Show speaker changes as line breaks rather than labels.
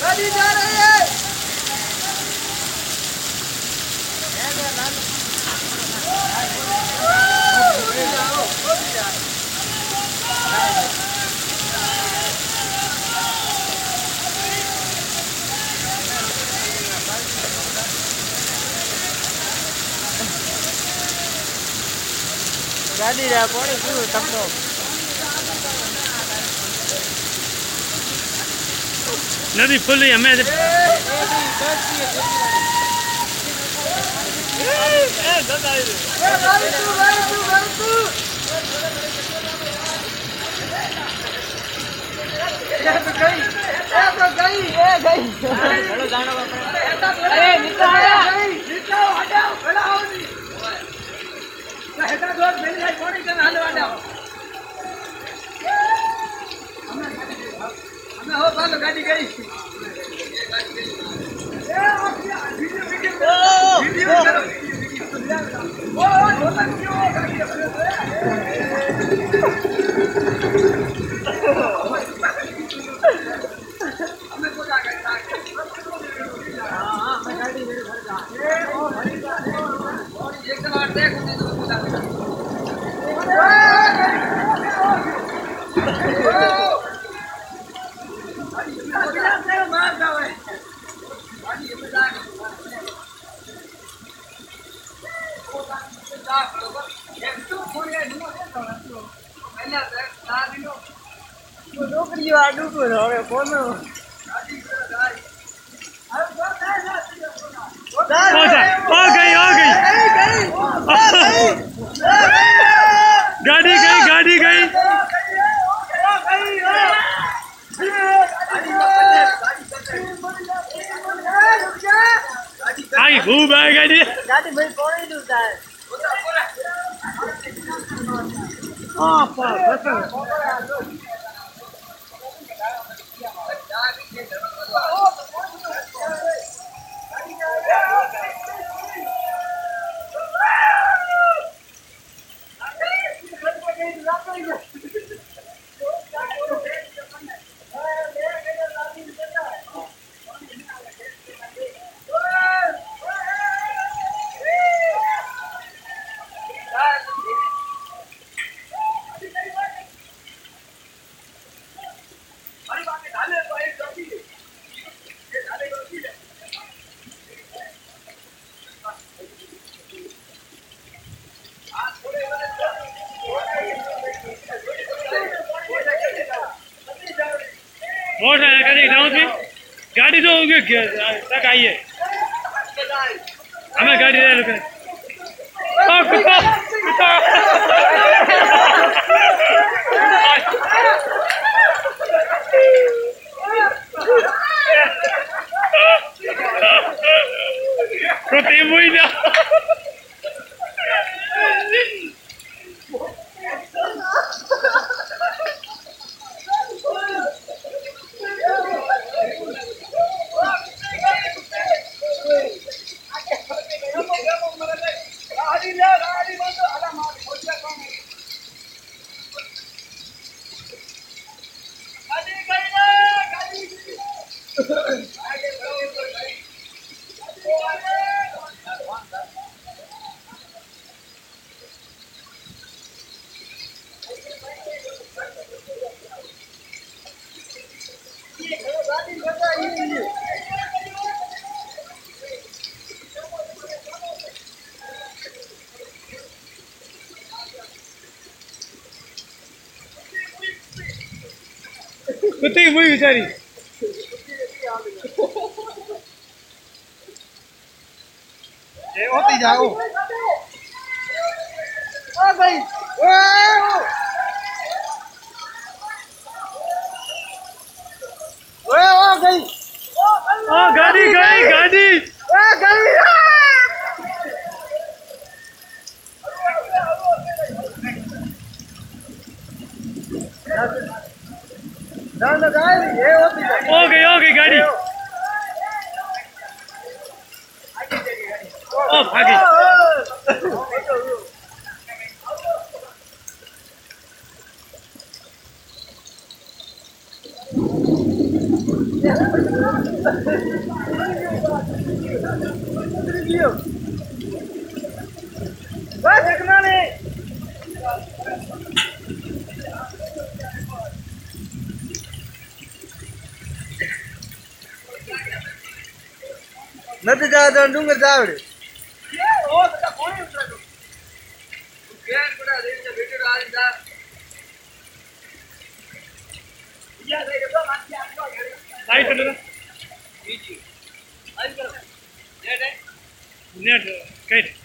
गाड़ी जा रही है। गाड़ी रा कोणी पूरो तकड़ो
नदी फुली हमें
गाड़ी गई नौकरी वाडू को होवे कोन
हो गई गाड़ी गई आई खूब है गाड़ी
भाई कौन ही दूसरा है
हां बस गाड़ी जो तक आई है हमें गाड़ी दे रुके कुत्ते की मुई बेचारी
ये होती जाओ आ भाई ओए ओ गई
ओ गाड़ी गई
ये होती
हो गई गाड़ी ओ भागी
ગયો બસ એકના ને નથી જવા તો ડુંગર જાવડે ઓ બધા કોણ ઉતરે કેન બડા દેને બેટે આ જા યા દે તો માથી આટલો
લાઈટ એટલે
બીજી આઈ કરો નેટ
નેટ કઈ